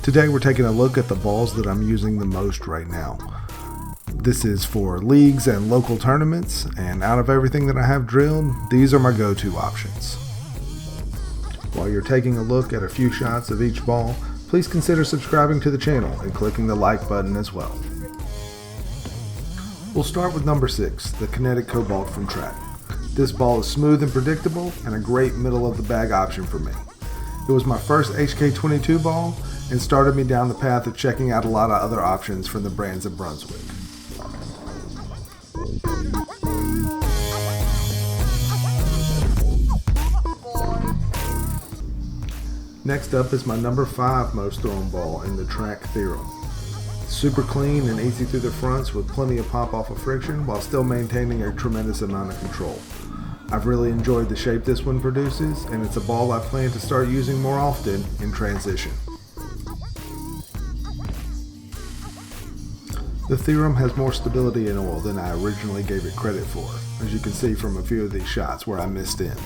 Today we're taking a look at the balls that I'm using the most right now. This is for leagues and local tournaments, and out of everything that I have drilled, these are my go-to options. While you're taking a look at a few shots of each ball, please consider subscribing to the channel and clicking the like button as well. We'll start with number 6, the Kinetic Cobalt from Track. This ball is smooth and predictable and a great middle of the bag option for me. It was my first HK22 ball and started me down the path of checking out a lot of other options from the brands of Brunswick. Next up is my number 5 most thrown ball in the Track Theorem. Super clean and easy through the fronts with plenty of pop off of friction while still maintaining a tremendous amount of control. I've really enjoyed the shape this one produces, and it's a ball I plan to start using more often in transition. The Theorem has more stability in oil than I originally gave it credit for, as you can see from a few of these shots where I missed in.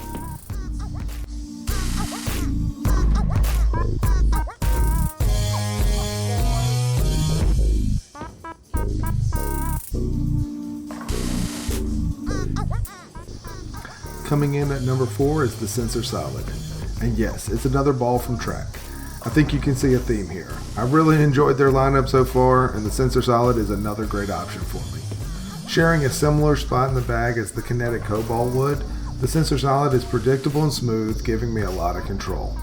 Coming in at number 4 is the Sensor Solid. And yes, it's another ball from Track. I think you can see a theme here. I really enjoyed their lineup so far, and the Sensor Solid is another great option for me. Sharing a similar spot in the bag as the Kinetic Cobalt would, the Sensor Solid is predictable and smooth, giving me a lot of control.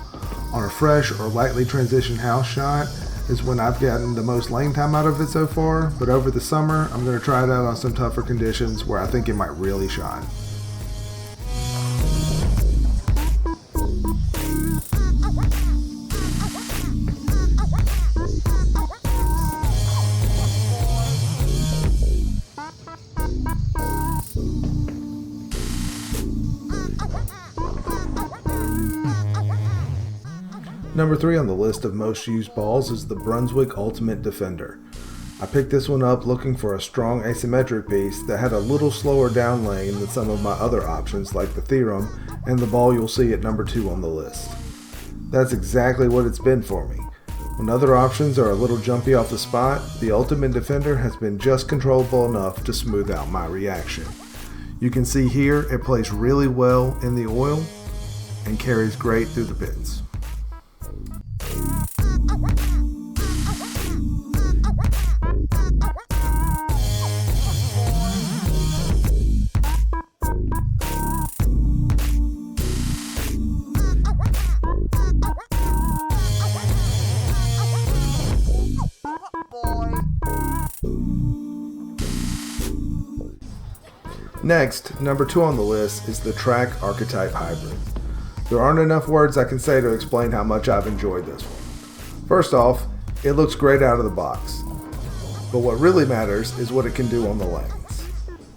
On a fresh or lightly transitioned house shot is when I've gotten the most lane time out of it so far, but over the summer, I'm going to try it out on some tougher conditions where I think it might really shine. Number 3 on the list of most used balls is the Brunswick Ultimate Defender. I picked this one up looking for a strong asymmetric piece that had a little slower down lane than some of my other options like the Theorem and the ball you'll see at number 2 on the list. That's exactly what it's been for me. When other options are a little jumpy off the spot, the Ultimate Defender has been just controllable enough to smooth out my reaction. You can see here it plays really well in the oil and carries great through the pits. Next, number 2 on the list is the Track Archetype Hybrid. There aren't enough words I can say to explain how much I've enjoyed this one. First off, it looks great out of the box. But what really matters is what it can do on the lanes.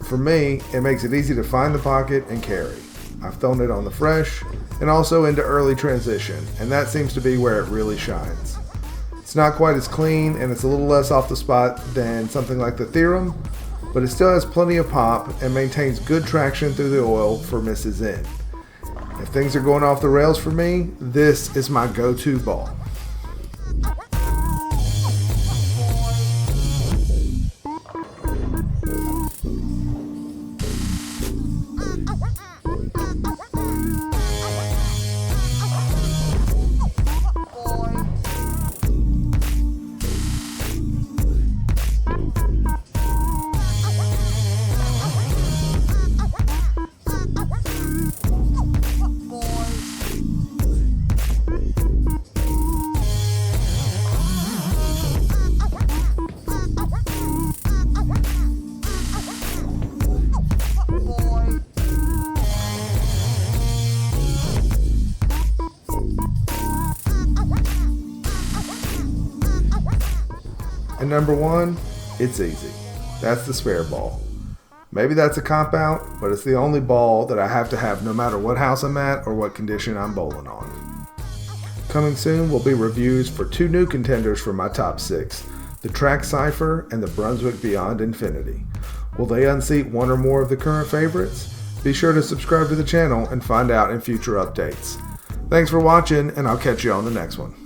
For me, it makes it easy to find the pocket and carry. I've thrown it on the fresh and also into early transition, and that seems to be where it really shines. It's not quite as clean and it's a little less off the spot than something like the Theorem, but it still has plenty of pop and maintains good traction through the oil for misses in. If things are going off the rails for me, this is my go-to ball. And number 1, it's easy. That's the spare ball. Maybe that's a cop-out, but it's the only ball that I have to have no matter what house I'm at or what condition I'm bowling on. Coming soon will be reviews for 2 new contenders for my top 6, the Track Cypher and the Brunswick Beyond Infinity. Will they unseat one or more of the current favorites? Be sure to subscribe to the channel and find out in future updates. Thanks for watching, and I'll catch you on the next one.